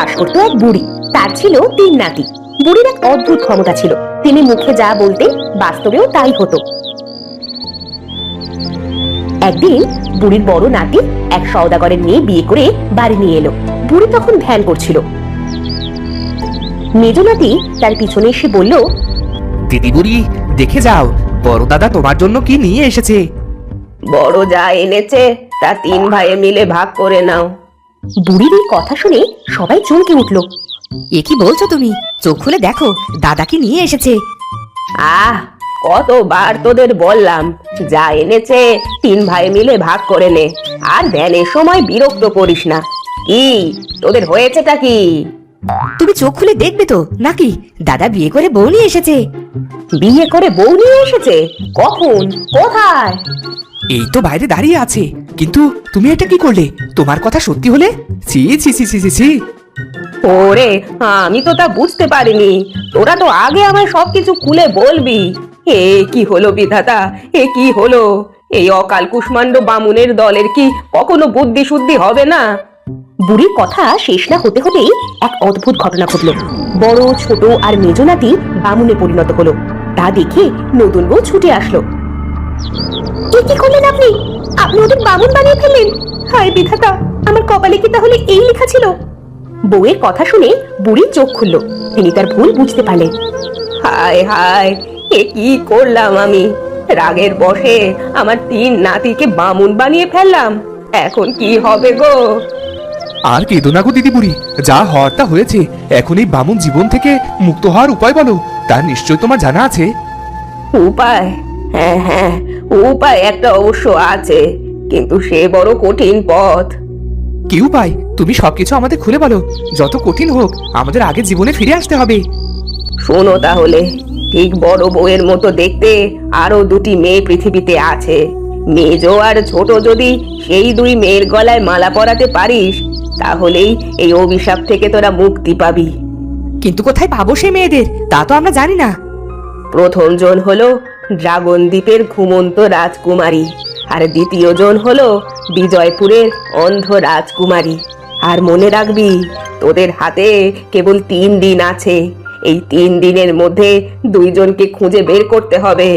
বাস করতো এক বুড়ি। তার ছিল 3 নাতি। বুড়ির এক অদ্ভুত ক্ষমতা ছিল, তিনি মুখে যা বলতে বাস্তবেও তাই হতো। একদিন বুড়ির বড় নাতি এক সওদাগরের মেয়ে বিয়ে করে বাড়ি নিয়ে এলো। বুড়ি তখন ধ্যান করছিল। মেজ নাতি তার পিছনে এসে বলল, দিদি বুড়ি, দেখে যাও বড় দাদা তোমার জন্য কি নিয়ে এসেছে। বড় যা এনেছে তা 3 ভাইয়ে মিলে ভাগ করে নাও। বুড়ির এই কথা শুনে সবাই চমকে উঠল। এ কি বলছো তুমি? চোখ খুলে দেখো দাদা কি নিয়ে এসেছে। আহ, কতবার তোদের বললাম, যা এনেছে 3 ভাই মিলে ভাগ করে নে, আর ধ্যানের সময় বিরক্ত করিস না। কি তোদের হয়েছেটা কি? তুমি চোখ খুলে দেখবে তো নাকি দাদা বিয়ে করে বউ নিয়ে এসেছে। বিয়ে করে বউ নিয়ে এসেছে? কখন, কোথায়? এই তো বাইরে দাঁড়িয়ে আছে, কিন্তু তুমি এটা কি করলে? তোমার কথা সত্যি হলে? ছি ছি ছি ছি ছি ছি। ওরে, আমি তো তা বুঝতে পারিনি। তোরা তো আগে আমায় সবকিছু খুলে বলবি। এ কি হলো বিধাতা, এ কি হলো? এই অকাল কুষ্মাণ্ড বামুনের দলের কি কখনো বুদ্ধি শুদ্ধি হবে না? বুড়ির কথা শেষ না হতে হতেই এক অদ্ভুত ঘটনা ঘটল। বড়, ছোট আর মেজ নাতি বামুনে পরিণত হলো। তা দেখে নতুন বউ ছুটে আসলো। কি করলেন আপনি? আপনি ওদের বামুন বানিয়ে ফেললেন। হায় বিধাতা, আমার কপালে কি তাহলে এই লেখা ছিল? বউয়ের কথা শুনে বুড়ি চোখ খুলল। তিনি তার ভুল বুঝতে পারলেন। হায় হায়, এ কি করলাম আমি? রাগের বশে আমার 3 নাতিকে বামুন বানিয়ে ফেললাম। এখন কি হবে গো? আর কেঁদো না গো দিদি বুড়ি, যা হওয়ার তা হয়েছে। এখন এই বামুন জীবন থেকে মুক্ত হওয়ার উপায় বলো, তার নিশ্চয় তোমার জানা আছে। উপায়? হ্যাঁ হ্যাঁ, উপায় একটা অবশ্য আছে, কিন্তু সে বড় কঠিন পথ। কি উপায়? তুমি সবকিছু আমাদের খুলে বলো। যত কঠিন হোক, আমাদের আগের জীবনে ফিরে আসতে হবে। শোনো তাহলে, ঠিক বড় বউয়ের মতো দেখতে আরো 2টি মেয়ে পৃথিবীতে আছে। মেজ আর ছোট যদি সেই 2 মেয়ের গলায় মালা পরাতে পারিস, তাহলেই এই অভিশাপ থেকে তোরা মুক্তি পাবি। কিন্তু কোথায় পাবো সেই মেয়েদের তা তো আমরা জানি না। প্রথম জন হলো ড্রাগন দ্বীপের ঘুমন্ত রাজকুমারী, আর দ্বিতীয় জন হলো বিজয়পুরের অন্ধ রাজকুমারী। আর মনে রাখবি, তোদের হাতে কেবল 3 দিন আছে। এই 3 দিনের মধ্যে 2 জনকে খুঁজে বের করতে হবে।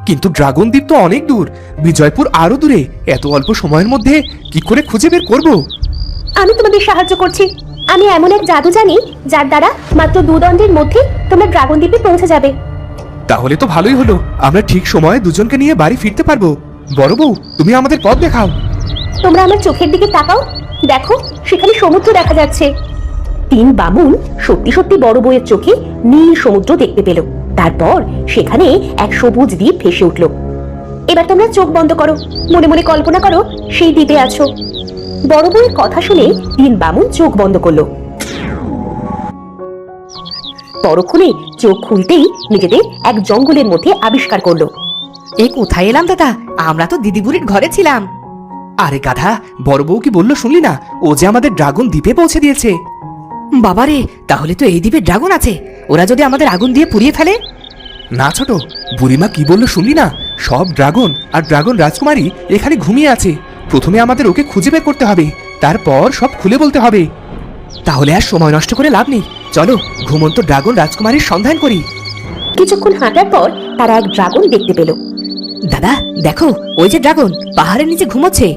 কিন্তু ড্রাগন দ্বীপ তো অনেক দূর, বিজয়পুর আরো দূরে। এত অল্প সময়ের মধ্যে কি করে খুঁজে বের করব? আমি তোমাদের সাহায্য করছি। আমি এমন এক জাদু জানি, যার দ্বারা মাত্র 2 দণ্ডের মধ্যে তোমরা ড্রাগন দ্বীপে পৌঁছে যাবে। তাহলে তো ভালোই হলো, আমরা ঠিক সময়ে দুজনকে নিয়ে বাড়ি ফিরতে পারবো। বড় বউ, তুমি আমাদের পথ দেখাও। তোমরা আমার চোখের দিকে তাকাও, দেখো সেখানে সমুদ্র দেখা যাচ্ছে। 3 বামুন সত্যি সত্যি বড় বউয়ের চোখে নীল সমুদ্র দেখতে পেল। তারপর সেখানে এক সবুজ দ্বীপ ভেসে উঠল। এবার তোমরা চোখ বন্ধ করো, মনে মনে কল্পনা করো সেই দ্বীপে আছো। বড় বউয়ের কথা শুনে 3 বামুন চোখ বন্ধ করলো। পরক্ষণে চোখ খুলতেই নিজেদের এক জঙ্গলের মধ্যে আবিষ্কার করলো। এ কোথায় এলাম দাদা? আমরা তো দিদি বুড়ির ঘরে ছিলাম। আরে গাধা, বড় বউ কি বললো শুনলি না? ও যে আমাদের ড্রাগন দ্বীপে পৌঁছে দিয়েছে। বাবারে, তাহলে তো এই দ্বীপে ড্রাগন আছে। ওরা যদি আমাদের আগুন দিয়ে পুড়িয়ে ফেলে? না ছোট, বুড়িমা কি বললো শুনলি না? সব ড্রাগন আর ড্রাগন রাজকুমারী এখানে ঘুমিয়ে আছে। প্রথমে আমাদের ওকে খুঁজে বের করতে হবে, তারপর সব খুলে বলতে হবে। তাহলে আর সময় নষ্ট করে লাভ নেই, চলো ঘুমন্ত ড্রাগন রাজকুমারীর সন্ধান করি। কিছুক্ষণ হাঁটার পর তারা এক ড্রাগন দেখতে পেল। দাদা দেখো, ওই যে ড্রাগন পাহাড়ের নিচে ঘুমোচ্ছে।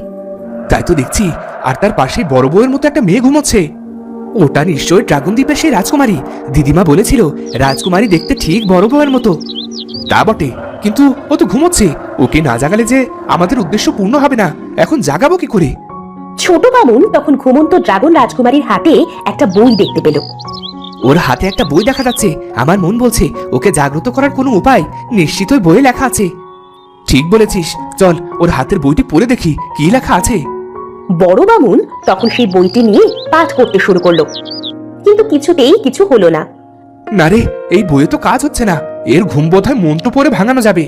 তাই তো দেখছি, আর তার পাশে বড় বউয়ের মতো একটা মেয়ে ঘুমোচ্ছে। ওটা নিশ্চয়ই ড্রাগন দ্বীপের সেই রাজকুমারী। দিদিমা বলেছিল রাজকুমারী দেখতে ঠিক বড় বউয়ের মতো। তা বটে, কিন্তু ও তো ঘুমোচ্ছে। ওকে না জাগালে যে আমাদের উদ্দেশ্য পূর্ণ হবে না। এখন জাগাবো কি করে? ছোট বামুন তখন ঘুমন্ত ড্রাগন রাজকুমারীর হাতে একটা বই দেখতে পেল। ওর হাতে একটা বই দেখা যাচ্ছে। আমার মন বলছে ওকে জাগ্রত করার কোনো উপায় নিশ্চিত ওই বইয়ে লেখা আছে। ঠিক বলেছিস, চল ওর হাতের বইটি পড়ে দেখি কি লেখা আছে। বড় বামুন তখন সেই বইটি নিয়ে পাঠ করতে শুরু করলো, কিন্তু কিছুতেই কিছু হলো না। না রে, এই বইয়ে তো কাজ হচ্ছে না। এর ঘুম বোধহয় মন্ত্র পড়ে ভাঙানো যাবে।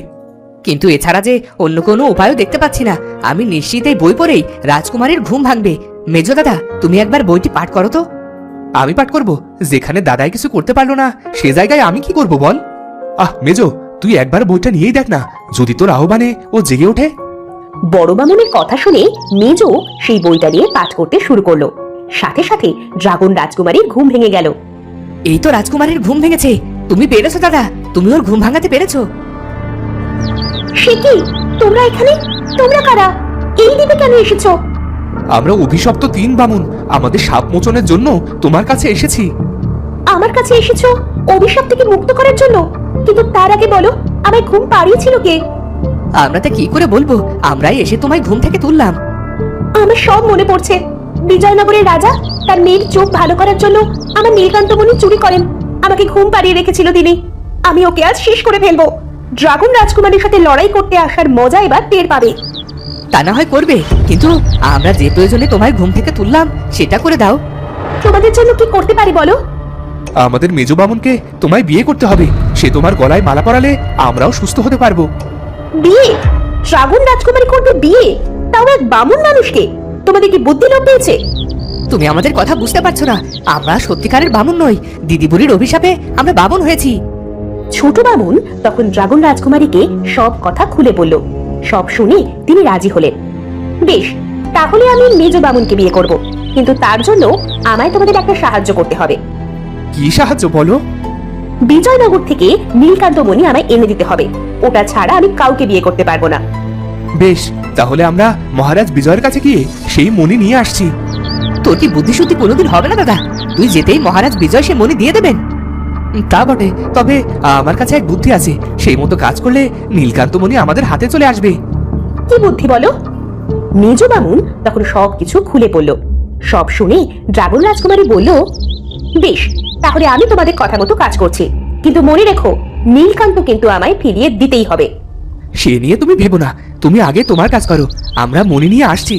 কিন্তু এছাড়া যে অন্য কোনো উপায়ও দেখতে পাচ্ছি না। আমি নিশ্চিত এই বই পড়েই রাজকুমারীর ঘুম ভাঙবে। মেজো দাদা, তুমি একবার বইটি পাঠ করো তো। আমি পাঠ করব? যেখানে দাদাই কিছু করতে পারলো না, সে জায়গায় আমি কি করব বল? মেজো, তুই একবার বইটা নিয়েই দেখ না, যদি তোর আহ্বানে ও জেগে ওঠে। বড় বামুনের কথা শুনে মেজো সেই বইটা নিয়ে পাঠ করতে শুরু করলো। সাথে সাথে ড্রাগন রাজকুমারীর ঘুম ভেঙে গেল। এই তো রাজকুমারীর ঘুম ভেঙেছে। তুমি পেরেছো দাদা, তুমি ওর ঘুম ভাঙাতে পেরেছো। সে কি, তোমরা এখানে? তোমরা কারা? এই দ্বীপে কেন এসেছো? আমরা অভিশপ্ত 3 বামুন আমাদের সাপ মোচনের জন্য তোমার কাছে এসেছি। আমার কাছে এসেছো অভিশাপ থেকে মুক্ত করার জন্য? কিন্তু তার আগে বলো, আমায় ঘুম পাড়িয়েছিল কে? আমরা তা কি করে বলবো, আমরাই এসে তোমায় ঘুম থেকে তুললাম। আমার সব মনে পড়ছে। বিজয়নগরের রাজা তার মেয়ের চোখ ভালো করার জন্য আমার নীলকান্তমণি চুরি করেন। আমাকে ঘুম পাড়িয়ে রেখেছিল তিনি। আমি ওকে আজ শেষ করে ফেলবো। ড্রাগন রাজকুমারীর সাথে লড়াই করতে আসার মজা এবার টের পাবে। তা না হয় করবে, কিন্তু আমরা যে প্রয়োজনে তোমায় ঘুম থেকে তুললাম সেটা করে দাও। তোমাদের জন্য কি করতে পারি বলো? আমাদের মেজ বামুনকে তোমায় বিয়ে করতে হবে। সে তোমার গলায় মালা পরালে আমরাও সুস্থ হতে পারবো। বিয়ে? ড্রাগন রাজকুমারী করবে বিয়ে? তাও এক বামুন মানুষকে? তোমাদের কি বুদ্ধি লোপ পেয়েছে? তুমি আমাদের কথা বুঝতে পারছো না। আমরা সত্যিকারের বামুন নই, দিদি বুড়ির অভিশাপে আমরা বামুন হয়েছি। ছোট বামুন তখন ড্রাগন রাজকুমারীকে সব কথা খুলে বলল। সব শুনে তিনি রাজি হলেন। বেশ, তাহলে আমি মেজ বামুনকে বিয়ে করব, কিন্তু তার জন্য আমায় তোমাদের একটা সাহায্য করতে হবে। কি সাহায্য বলো? বিজয়নগর থেকে নীলকান্তমণি আমায় এনে দিতে হবে। ওটা ছাড়া আমি কাউকে বিয়ে করতে পারবো না। বেশ, তাহলে আমরা মহারাজ বিজয়ের কাছে গিয়ে সেই মণি নিয়ে আসছি। তোর কি বুদ্ধিশুদ্ধি কোনোদিন হবে না দাদা? তুই যেতেই মহারাজ বিজয় সে মনি দিয়ে দেবেন। তা বটে, তবে আমার কাছে এক বুদ্ধি আছে। সেই মতো কাজ করলে নীলকান্তমণি আমাদের হাতে চলে আসবে। কি বুদ্ধি বলো? মেজ বামুন তখন সবকিছু খুলে বলল। সব শুনে ড্রাগন রাজকুমারী বলল, বেশ, তাহলে আমি তোমাদের কথা মতো কাজ করছি, কিন্তু মনে রেখো, নীলকান্ত কিন্তু আমায় ফিরিয়ে দিতেই হবে। সে নিয়ে তুমি ভেবো না, তুমি আগে তোমার কাজ করো, আমরা মণি নিয়ে আসছি।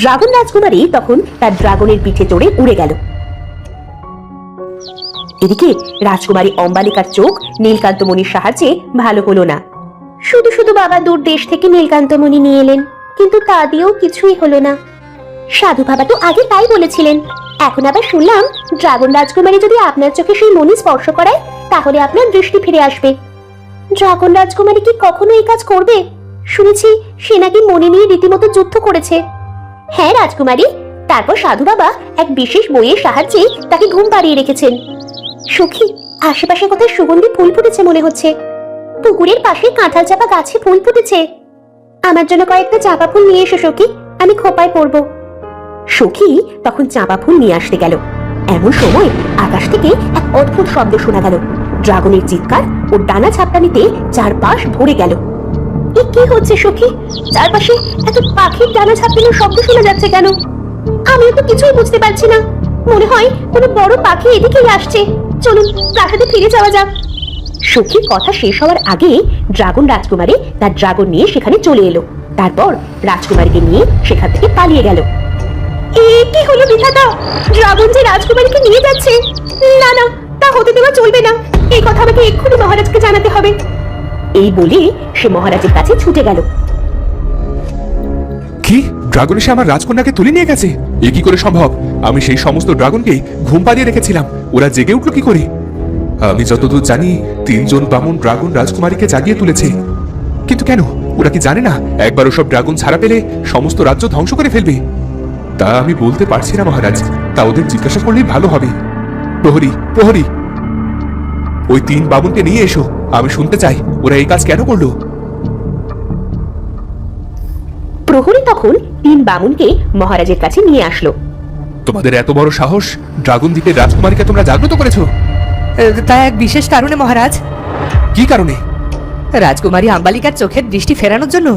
ড্রাগন রাজকুমারী তখন তার ড্রাগনের পিঠে চড়ে উড়ে গেল। এদিকে রাজকুমারী অম্বালিকার চোখ নীলকান্তমণির সাহায্যে ভালো হলো না। শুধু শুধু বাবা দূর দেশ থেকে নীলকান্তমণি নিয়ে এলেন, কিন্তু তা দিয়েও কিছুই হলো না। সাধু বাবা তো আগে তাই বলেছিলেন। এখন আবার শুনলাম ড্রাগন রাজকুমারী যদি আপনার চোখে সেই মণি স্পর্শ করায়, তাহলে আপনার দৃষ্টি ফিরে আসবে। ড্রাগন রাজকুমারী কি কখনো এই কাজ করবে? শুনেছি সে নাকি মণি নিয়ে রীতিমতো যুদ্ধ করেছে। হ্যাঁ রাজকুমারী, তারপর সাধু বাবা এক বিশেষ বইয়ের সাহায্যে তাকে ঘুম পাড়িয়ে রেখেছেন। সখী, আশেপাশে কোথায় সুগন্ধি ফুল ফুটেছে মনে হচ্ছে। পুকুরের পাশে কাঁঠাল চাপা গাছে ফুল ফুটেছে। আমার জন্য কয়েকটা চাপা ফুল নিয়ে এসো সখী, আমি খোপায় পরবো। সখী তখন চাপা ফুল নিয়ে আসতে গেল। এমন সময় আকাশ থেকে এক অদ্ভুত শব্দ শোনা গেল। ড্রাগনের চিৎকার ও ডানা ঝাপটানিতে চারপাশ ভরে গেল। এ কি হচ্ছে সখী? চারপাশে এত পাখির ডানা ঝাপটানোর শব্দ শোনা যাচ্ছে কেন? আমিও তো কিছুই বুঝতে পারছি না। মনে হয় কোনো বড় পাখি এদিকেই আসছে। চলুন প্রাসাদে ফিরে যাওয়া যাক। সখীর কথা শেষ হওয়ার আগে ড্রাগন রাজকুমারী তার ড্রাগন নিয়ে সেখানে চলে এলো। তারপর রাজকুমারীকে নিয়ে সেখান থেকে পালিয়ে গেল। এ কি হলো বিধাতা? ড্রাগন যে রাজকুমারীকে নিয়ে যাচ্ছে! না না, তা হতে দেওয়া চলবে না। এই কথা আমাকে এক্ষুনি মহারাজকে জানাতে হবে। এই বলে সে মহারাজের কাছে ছুটে গেল। কি, ড্রাগন এসে আমার রাজকন্যাকে তুলে নিয়ে গেছে? এ কি করে সম্ভব? আমি সেই সমস্ত ড্রাগনকেই ঘুম পাড়িয়ে রেখেছিলাম, ওরা জেগে উঠলো কি করে? আমি যতদূর জানি 3 জন বামুন ড্রাগন রাজকুমারীকে জাগিয়ে তুলেছে। কিন্তু কেন? ওরা কি জানে না একবার ওসব ড্রাগন ছাড়া পেলে সমস্ত রাজ্য ধ্বংস করে ফেলবে? তা আমি বলতে পারছি না মহারাজ, তা ওদের জিজ্ঞাসা করলেই ভালো হবে। প্রহরী, প্রহরী, ওই 3 বামুনকে নিয়ে এসো, আমি শুনতে চাই ওরা এই কাজ কেন করলো। প্রহরী তখন 3 বামুনকে মহারাজের কাছে নিয়ে আসলো। তোমাদের এত বড় সাহস, ড্রাগন দ্বীপের রাজকুমারীকে তোমরা জাগ্রত করেছো? তা এক বিশেষ কারণে মহারাজ। কি কারণে? রাজকুমারী আম্বালিকার চোখের দৃষ্টি ফেরানোর জন্য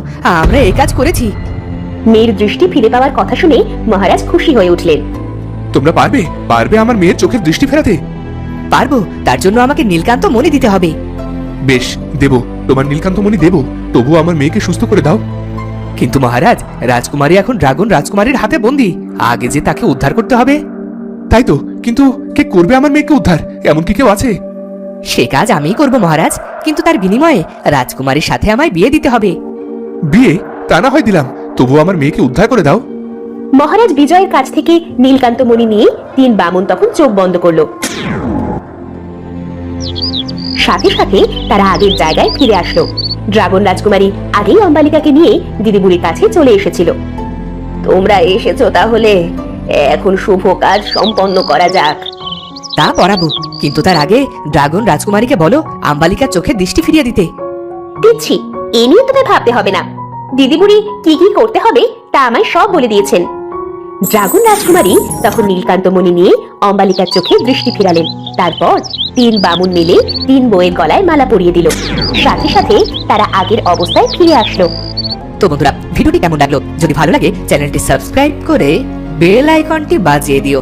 আমরা এই কাজ করেছি। মেয়ের দৃষ্টি ফিরে পাওয়ার কথা শুনে মহারাজ খুশি হয়ে উঠলেন। তোমরা পারবে পারবে আমার মেয়ের চোখের দৃষ্টি ফেরাতে? পারবো, তার জন্য আমাকে নীলকান্ত মণি দিতে হবে। বেশ, দেব, তোমার নীলকান্ত মণি দেব, তবু আমার মেয়েকে সুস্থ করে দাও। কিন্তু মহারাজ, রাজকুমারী এখন ড্রাগন রাজকুমারীর হাতে বন্দী, আগে যে তাকে উদ্ধার করতে হবে। তাই তো, কিন্তু কে করবে আমার মেয়েকে উদ্ধার? এমন কি কেউ আছে? সে কাজ আমিই করব মহারাজ, কিন্তু তার বিনিময়ে রাজকুমারীর সাথে আমায় বিয়ে দিতে হবে। বিয়ে? তা না হয় দিলাম, তবু আমার মেয়েকে উদ্ধার করে দাও। মহারাজ বিজয়ের কাছ থেকে নীলকান্ত মণি নিয়ে 3 বামুন তখন চোখ বন্ধ করলো। সাথে সাথে তারা আগের জায়গায় ফিরে আসলো। ড্রাগন রাজকুমারী আগেই অম্বালিকাকে নিয়ে দিদিবুড়ির কাছে চলে এসেছিল। তোমরা এসেছো তাহলে? এখন শুভ কাজ সম্পন্ন করা যাক। তা পড়াবো, কিন্তু তার আগে ড্রাগন রাজকুমারীকে বলো আম্বালিকার চোখে দৃষ্টি ফিরিয়ে দিতে। দিচ্ছি, এ নিয়ে তুমি ভাবতে হবে না। দিদিবুড়ি কি কি করতে হবে তা আমায় সব বলে দিয়েছেন। ড্রাগন রাজকুমারী তখন নীলকান্তমণি নিয়ে অম্বালিকার চোখে দৃষ্টি ফিরালেন। তারপর 3 বামুন মিলে 3 বউয়ের গলায় মালা পরিয়ে দিল। সাথে সাথে তারা আগের অবস্থায় ফিরে আসলো। তো বন্ধুরা, ভিডিওটি কেমন লাগলো? যদি ভালো লাগে চ্যানেলটি সাবস্ক্রাইব করে বেল আইকনটি বাজিয়ে দিও।